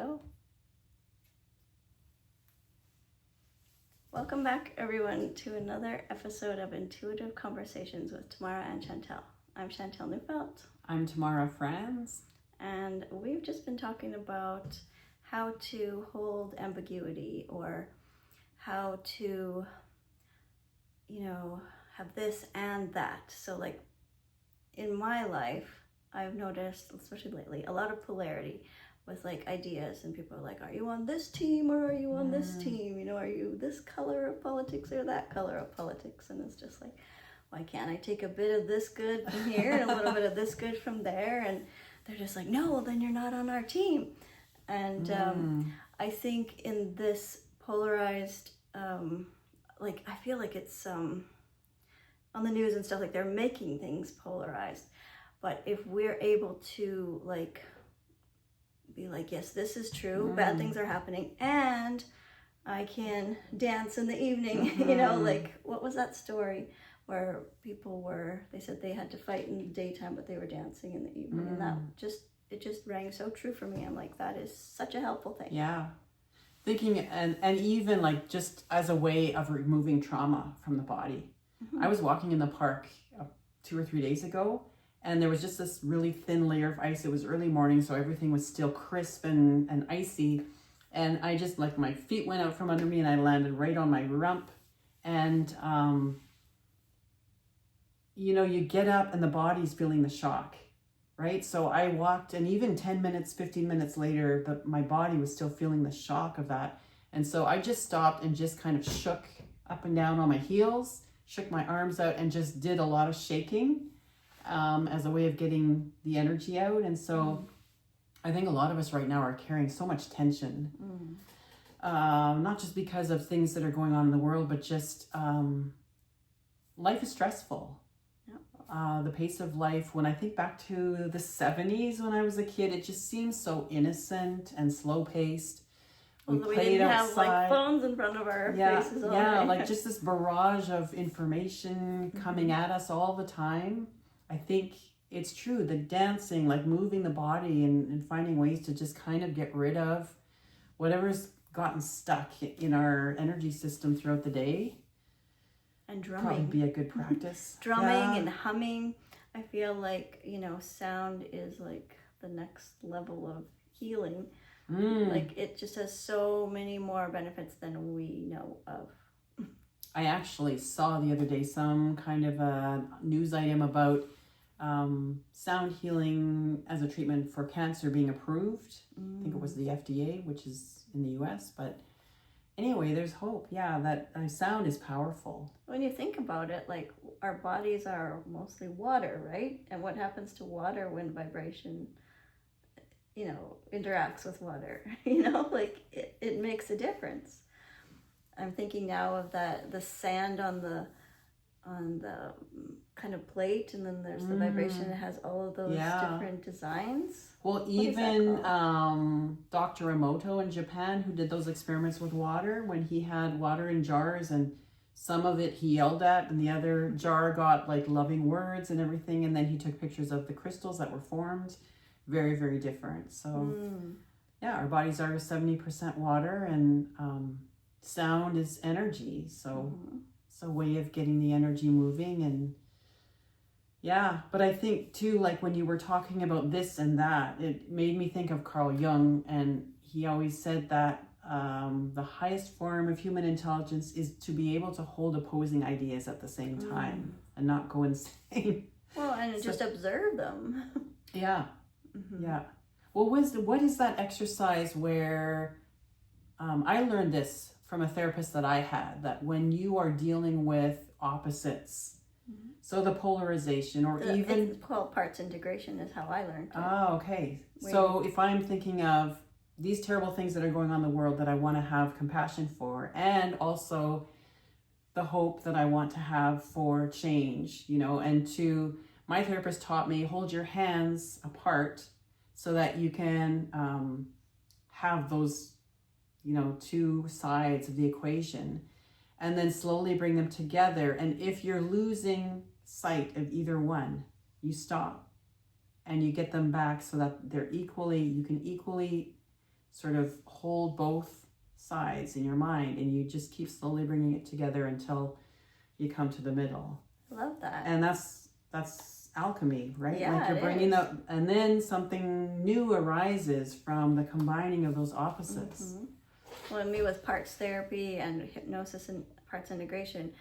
go. Welcome back, everyone, to another episode of Intuitive Conversations with Tamara and Chantel. I'm Chantel Neufeld. I'm Tamara Franz. And we've just been talking about how to hold ambiguity, or how to, have this and that. So like in my life, I've noticed, especially lately, a lot of polarity with like ideas, and people are like, are you on this team or are you on this team? Are you this color of politics or that color of politics? And it's just like, why can't I take a bit of this good from here and a little bit of this good from there? And they're just like, no, well, then you're not on our team. And I think in this polarized, I feel like it's on the news and stuff, like they're making things polarized. But if we're able to be like, yes, this is true, bad things are happening, and I can dance in the evening, what was that story where they said they had to fight in the daytime, but they were dancing in the evening, and that it just rang so true for me. I'm like, that is such a helpful thing. Yeah. Thinking, and even like just as a way of removing trauma from the body. I was walking in the park 2 or 3 days ago, and there was just this really thin layer of ice. It was early morning, so everything was still crisp and icy. And I just, my feet went out from under me and I landed right on my rump. And, you get up and the body's feeling the shock, right? So I walked, and even 10 minutes, 15 minutes later, my body was still feeling the shock of that. And so I just stopped and just kind of shook up and down on my heels, shook my arms out, and just did a lot of shaking. As a way of getting the energy out. And so I think a lot of us right now are carrying so much tension, not just because of things that are going on in the world, but just life is stressful. The pace of life, when I think back to the 70s when I was a kid, it just seems so innocent and slow paced. We didn't outside. Have phones in front of our faces all day. Like just this barrage of information coming at us all the time. I think it's true, the dancing, moving the body and finding ways to just kind of get rid of whatever's gotten stuck in our energy system throughout the day. And drumming. Probably be a good practice. Drumming and humming. I feel like, sound is like the next level of healing. It just has so many more benefits than we know of. I actually saw the other day some kind of a news item about sound healing as a treatment for cancer being approved. I think it was the FDA, which is in the US. But anyway, there's hope. Yeah, that sound is powerful. When you think about it, our bodies are mostly water, right? And what happens to water when vibration, interacts with water? It makes a difference. I'm thinking now of the sand on the kind of plate, and then there's the vibration. It has all of those different designs. Well, even Dr. Emoto in Japan, who did those experiments with water, when he had water in jars, and some of it he yelled at, and the other jar got loving words and everything, and then he took pictures of the crystals that were formed. Very, very different. So our bodies are 70% water, and sound is energy. So it's a way of getting the energy moving. And but I think too, when you were talking about this and that, it made me think of Carl Jung, and he always said that the highest form of human intelligence is to be able to hold opposing ideas at the same time and not go insane. Well, and just observe them. Yeah. Yeah. Well, what is that exercise where I learned this from a therapist that I had, that when you are dealing with opposites, so the polarization, or even... It's called parts integration is how I learned it. Oh, okay. So if I'm thinking of these terrible things that are going on in the world that I want to have compassion for, and also the hope that I want to have for change, and my therapist taught me, hold your hands apart so that you can have those, two sides of the equation, and then slowly bring them together. And if you're losing sight of either one, you stop and you get them back so that you can equally sort of hold both sides in your mind, and you just keep slowly bringing it together until you come to the middle. I love that. And that's alchemy, right? Yeah, like you're it bringing is. up, and then something new arises from the combining of those opposites. Mm-hmm. Well, and me with parts therapy and hypnosis and parts integration,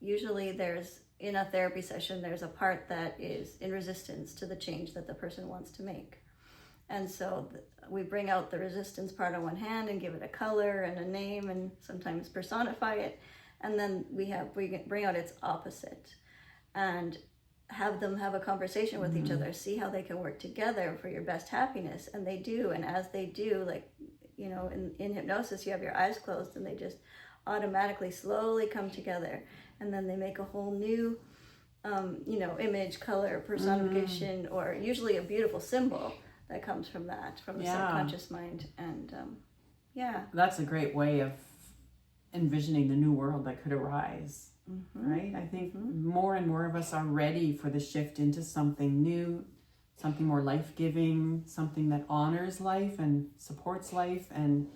usually there's, in a therapy session, there's a part that is in resistance to the change that the person wants to make. And so we bring out the resistance part on one hand and give it a color and a name and sometimes personify it. And then we bring out its opposite and have them have a conversation with each other, see how they can work together for your best happiness. And they do. And as they do, like, you know, in hypnosis, you have your eyes closed and they just automatically slowly come together. And then they make a whole new, you know, image, color, personification, or usually a beautiful symbol that comes from that, from the subconscious mind. And That's a great way of envisioning the new world that could arise. Right? I think more and more of us are ready for the shift into something new, something more life-giving, something that honors life and supports life and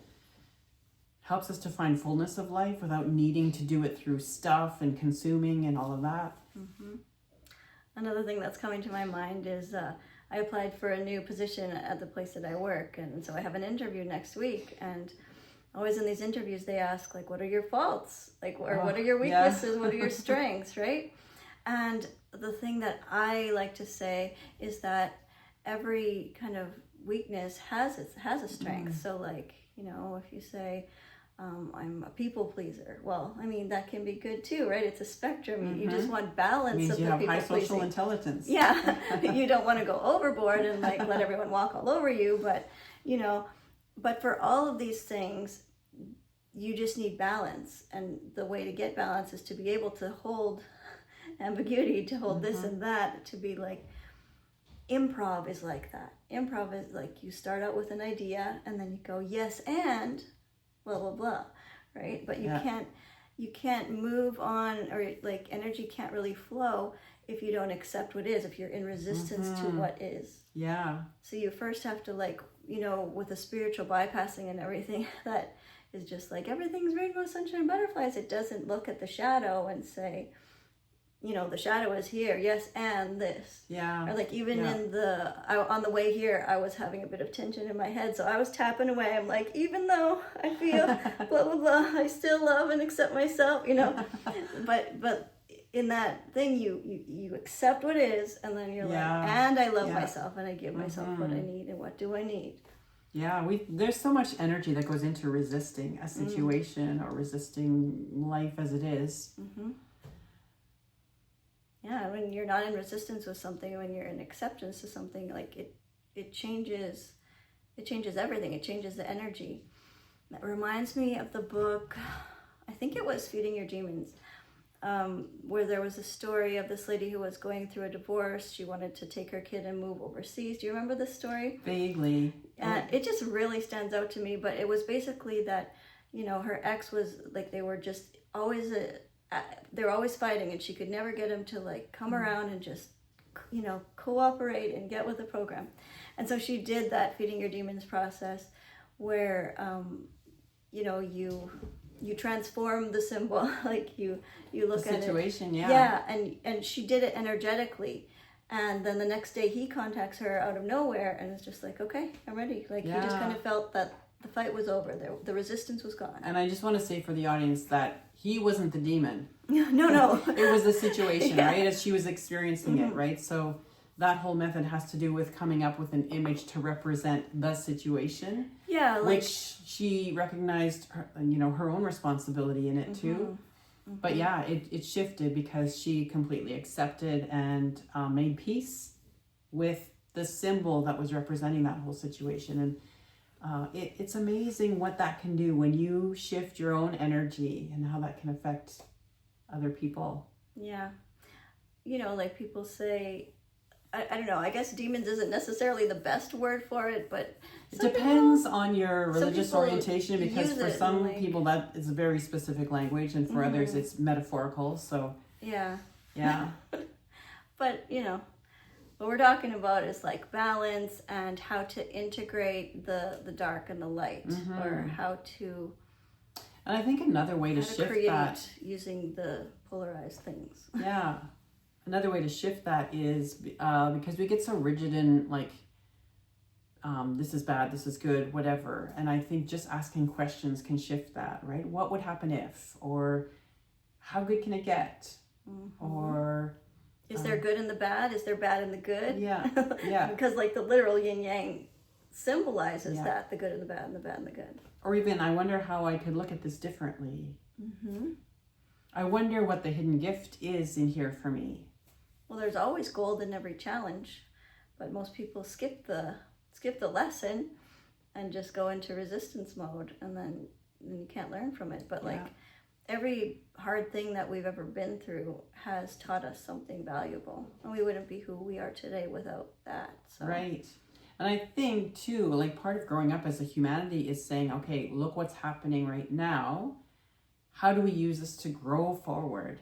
helps us to find fullness of life without needing to do it through stuff and consuming and all of that. Another thing that's coming to my mind is I applied for a new position at the place that I work, and so I have an interview next week, and always in these interviews they ask, like, what are your faults, like, or what are your weaknesses, what are your strengths, right? And the thing that I like to say is that every kind of weakness has a strength. So, like, you know, if you say I'm a people pleaser, well, I mean, that can be good too, right? It's a spectrum. You just want balance. Means of you the have people high social pleasing. intelligence. Yeah, you don't want to go overboard and like let everyone walk all over you, but you know, but for all of these things, you just need balance, and the way to get balance is to be able to hold ambiguity, to hold this and that, to be like, improv is like that. Improv is like you start out with an idea and then you go yes and blah blah blah, right? But you can't move on, or like energy can't really flow if you don't accept what is, if you're in resistance to what is. Yeah. So you first have to, like, you know, with the spiritual bypassing and everything, that is just like everything's rainbow, sunshine, butterflies. It doesn't look at the shadow and say, you know, the shadow is here, yes, and this. Yeah. Or like even on the way here, I was having a bit of tension in my head, so I was tapping away. I'm like, even though I feel blah blah blah, I still love and accept myself, you know. but in that thing, you accept what is, and then you're like, and I love myself, and I give myself what I need, and what do I need? Yeah, there's so much energy that goes into resisting a situation or resisting life as it is. Yeah, when you're not in resistance with something, when you're in acceptance to something, like it changes everything. It changes the energy. That reminds me of the book, I think it was Feeding Your Demons, where there was a story of this lady who was going through a divorce. She wanted to take her kid and move overseas. Do you remember this story? Vaguely. It just really stands out to me, but it was basically that, you know, her ex was like, they were just always they were always fighting, and she could never get him to like come around and just, you know, cooperate and get with the program. And so she did that Feeding Your Demons process where, you know, you transform the symbol, like you look at it. Situation, Yeah, and she did it energetically. And then the next day he contacts her out of nowhere and it's just like, okay, I'm ready. Like he just kind of felt that the fight was over. The resistance was gone. And I just want to say for the audience that he wasn't the demon. No. It was the situation, right? As she was experiencing it, right? So that whole method has to do with coming up with an image to represent the situation. Yeah, like, which she recognized, her own responsibility in it too. But yeah, it shifted because she completely accepted and made peace with the symbol that was representing that whole situation. And it's amazing what that can do when you shift your own energy and how that can affect other people. Yeah. You know, like people say, I don't know, I guess demons isn't necessarily the best word for it, but it depends on your religious orientation, because for some people that is a very specific language, and for others it's metaphorical. So yeah. But you know, what we're talking about is like balance and how to integrate the dark and the light, or how to And I think another way to shift create that, using the polarized things. yeah, another way to shift that is because we get so rigid in like, this is bad, this is good, whatever. And I think just asking questions can shift that, right? What would happen if, or how good can it get, or is there good in the bad? Is there bad in the good? Yeah, yeah. Because like the literal yin yang symbolizes that, the good and the bad and the bad and the good. Or even, I wonder how I could look at this differently. I wonder what the hidden gift is in here for me. Well, there's always gold in every challenge, but most people skip the lesson and just go into resistance mode, and then you can't learn from it. But like every hard thing that we've ever been through has taught us something valuable, and we wouldn't be who we are today without that. So. Right. And I think too, like part of growing up as a humanity is saying, okay, look what's happening right now. How do we use this to grow forward?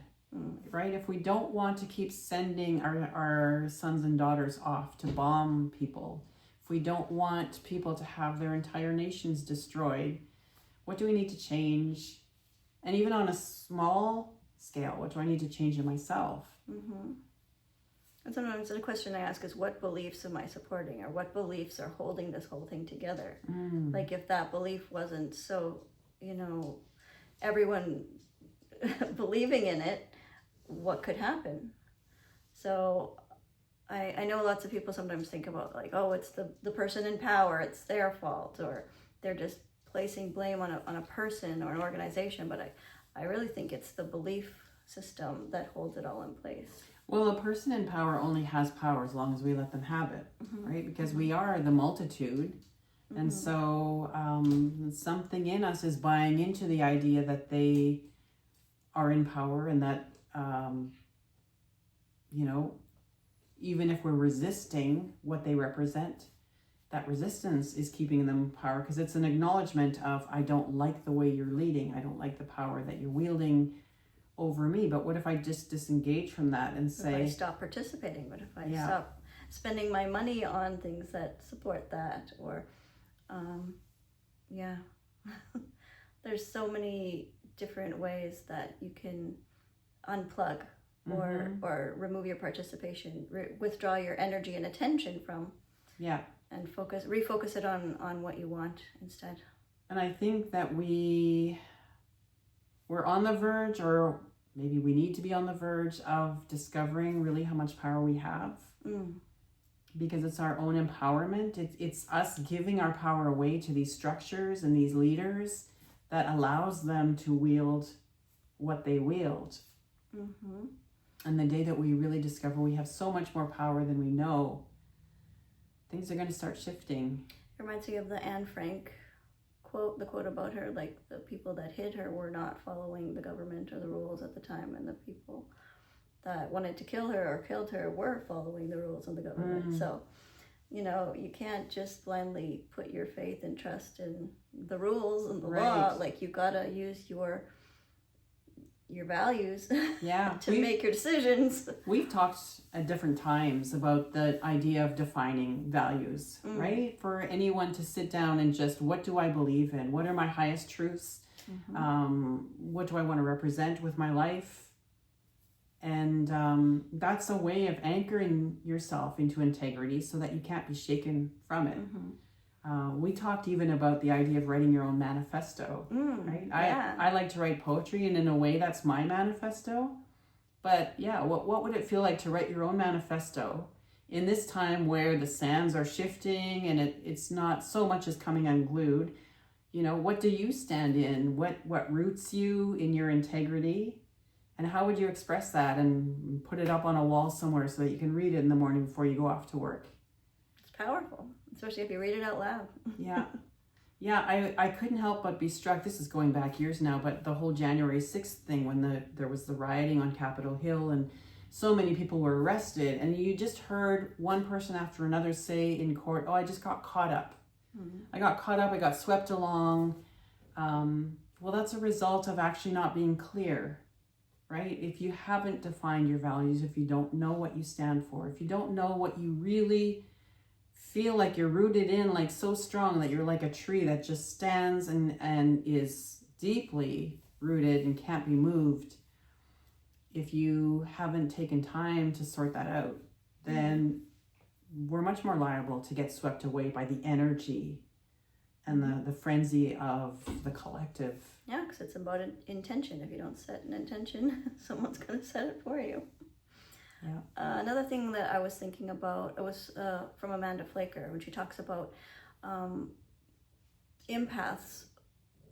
Right? If we don't want to keep sending our sons and daughters off to bomb people, if we don't want people to have their entire nations destroyed, what do we need to change? And even on a small scale, what do I need to change in myself? And sometimes the question I ask is, what beliefs am I supporting, or what beliefs are holding this whole thing together? Like if that belief wasn't so, everyone believing in it, what could happen? So I know lots of people sometimes think about like, oh, it's the person in power, it's their fault, or they're just placing blame on a person or an organization. But I really think it's the belief system that holds it all in place. Well, a person in power only has power as long as we let them have it, right? Because we are the multitude. And so something in us is buying into the idea that they are in power, and that, even if we're resisting what they represent, that resistance is keeping them in power, because it's an acknowledgement of, I don't like the way you're leading. I don't like the power that you're wielding over me. But what if I just disengage from that and say, if I stop participating? What if I stop spending my money on things that support that? Or there's so many different ways that you can unplug or remove your participation, withdraw your energy and attention from, and refocus it on what you want instead. And I think that we're on the verge, or maybe we need to be on the verge of discovering really how much power we have, because it's our own empowerment. It's us giving our power away to these structures and these leaders that allows them to wield what they wield. And the day that we really discover we have so much more power than we know, things are going to start shifting. It reminds me of the Anne Frank quote, the quote about her, like the people that hid her were not following the government or the rules at the time, and the people that wanted to kill her or killed her were following the rules of the government. So, you can't just blindly put your faith and trust in the rules and the law. Like, you gotta use your values to make your decisions. We've talked at different times about the idea of defining values, right? For anyone to sit down and just, what do I believe in? What are my highest truths? What do I want to represent with my life? And that's a way of anchoring yourself into integrity so that you can't be shaken from it. We talked even about the idea of writing your own manifesto, right? I like to write poetry, and in a way that's my manifesto. But what would it feel like to write your own manifesto in this time where the sands are shifting and it's not so much as coming unglued? What do you stand in? What roots you in your integrity? And how would you express that and put it up on a wall somewhere so that you can read it in the morning before you go off to work? It's powerful, especially if you read it out loud. I couldn't help but be struck. This is going back years now, but the whole January 6th thing, when there was the rioting on Capitol Hill and so many people were arrested, and you just heard one person after another say in court, oh, I just got caught up. I got caught up, I got swept along. Well, that's a result of actually not being clear right? If you haven't defined your values, if you don't know what you stand for, if you don't know what you really feel like you're rooted in, like so strong that you're like a tree that just stands and is deeply rooted and can't be moved, if you haven't taken time to sort that out, then we're much more liable to get swept away by the energy and the frenzy of the collective. Yeah, because it's about an intention. If you don't set an intention, someone's going to set it for you. Yeah. Another thing that I was thinking about, it was from Amanda Flaker, when she talks about empaths.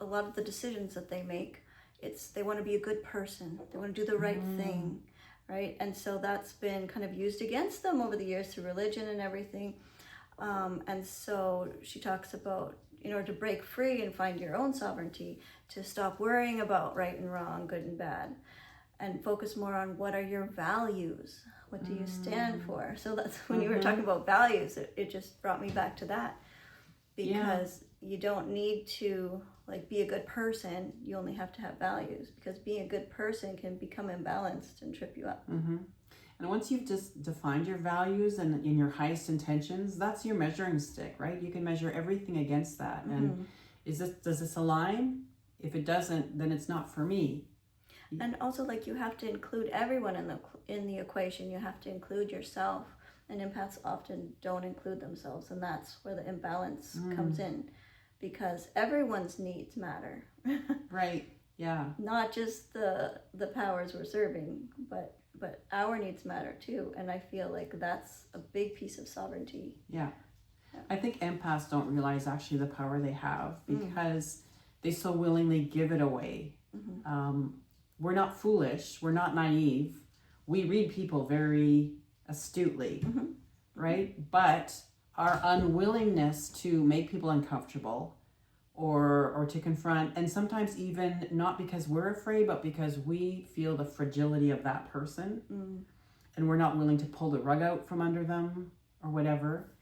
A lot of the decisions that they make, they want to be a good person. They want to do the right thing, right? And so that's been kind of used against them over the years through religion and everything. And so she talks about, in order to break free and find your own sovereignty, to stop worrying about right and wrong, good and bad, and focus more on what are your values. What do you stand for? So that's when you were talking about values, it just brought me back to that. Because you don't need to like be a good person, you only have to have values, because being a good person can become imbalanced and trip you up. And once you've just defined your values and in your highest intentions, that's your measuring stick, right? You can measure everything against that. And does this align? If it doesn't, then it's not for me. And also, like, you have to include everyone in the equation. You have to include yourself. And empaths often don't include themselves, and that's where the imbalance comes in, because everyone's needs matter. Right. Yeah. Not just the powers we're serving, but our needs matter too. And I feel like that's a big piece of sovereignty. Yeah. I think empaths don't realize actually the power they have, because they so willingly give it away. We're not foolish. We're not naive. We read people very astutely, right? But our unwillingness to make people uncomfortable or to confront, and sometimes even not because we're afraid, but because we feel the fragility of that person, and we're not willing to pull the rug out from under them or whatever.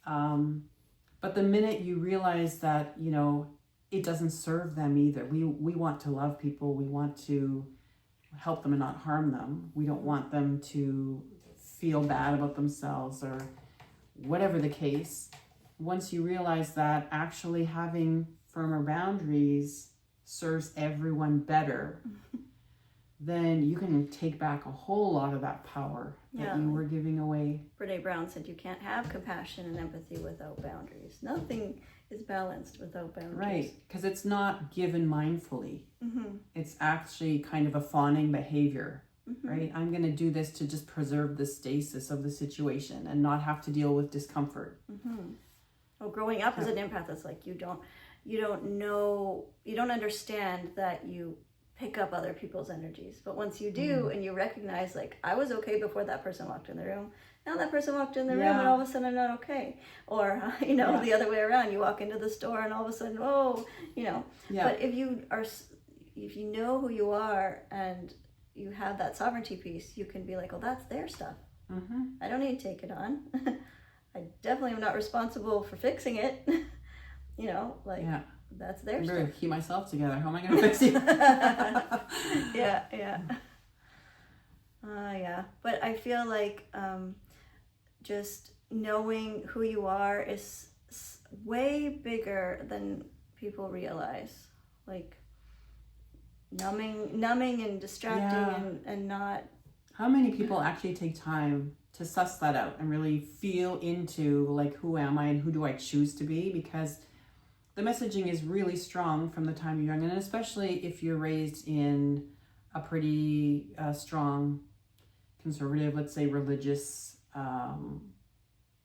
But the minute you realize that, you know, it doesn't serve them either. We want to love people. We want to help them and not harm them. We don't want them to feel bad about themselves or whatever the case. Once you realize that actually having firmer boundaries serves everyone better, then you can take back a whole lot of that power that you were giving away. Brene Brown said you can't have compassion and empathy without boundaries. Nothing is balanced without boundaries. Right, because it's not given mindfully. It's actually kind of a fawning behavior, right? I'm going to do this to just preserve the stasis of the situation and not have to deal with discomfort. Well, growing up as an empath, it's like you don't understand that you pick up other people's energies. But once you do, and you recognize, like, I was okay before that person walked in the room. Now that person walked in the room, and all of a sudden I'm not okay. Or, the other way around. You walk into the store, and all of a sudden, But if you know who you are, and you have that sovereignty piece, you can be like, well, that's their stuff. I don't need to take it on. I definitely am not responsible for fixing it. That's their stuff. I'm going to keep myself together. How am I going to fix you? Yeah. But I feel like just knowing who you are is way bigger than people realize. Like numbing and distracting and not. How many people actually take time to suss that out and really feel into, like, who am I and who do I choose to be? Because the messaging is really strong from the time you're young, and especially if you're raised in a pretty strong conservative, let's say religious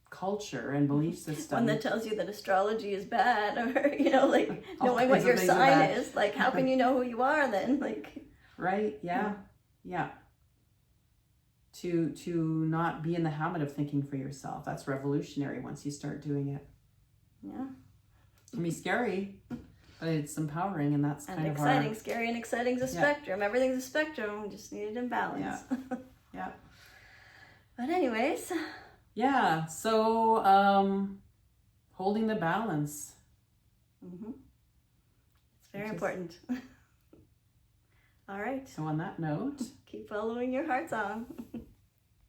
culture and belief system. One that tells you that astrology is bad, or knowing what your sign is. Like, how can you know who you are then? Like, right? Yeah. To not be in the habit of thinking for yourself. That's revolutionary once you start doing it. Yeah. It can be scary, but it's empowering, and that's kind of exciting. Scary and exciting is a spectrum. Everything's a spectrum. We just need it in balance. Yeah. But anyways. Yeah. So holding the balance. It's very important. All right. So on that note, Keep following your heart song.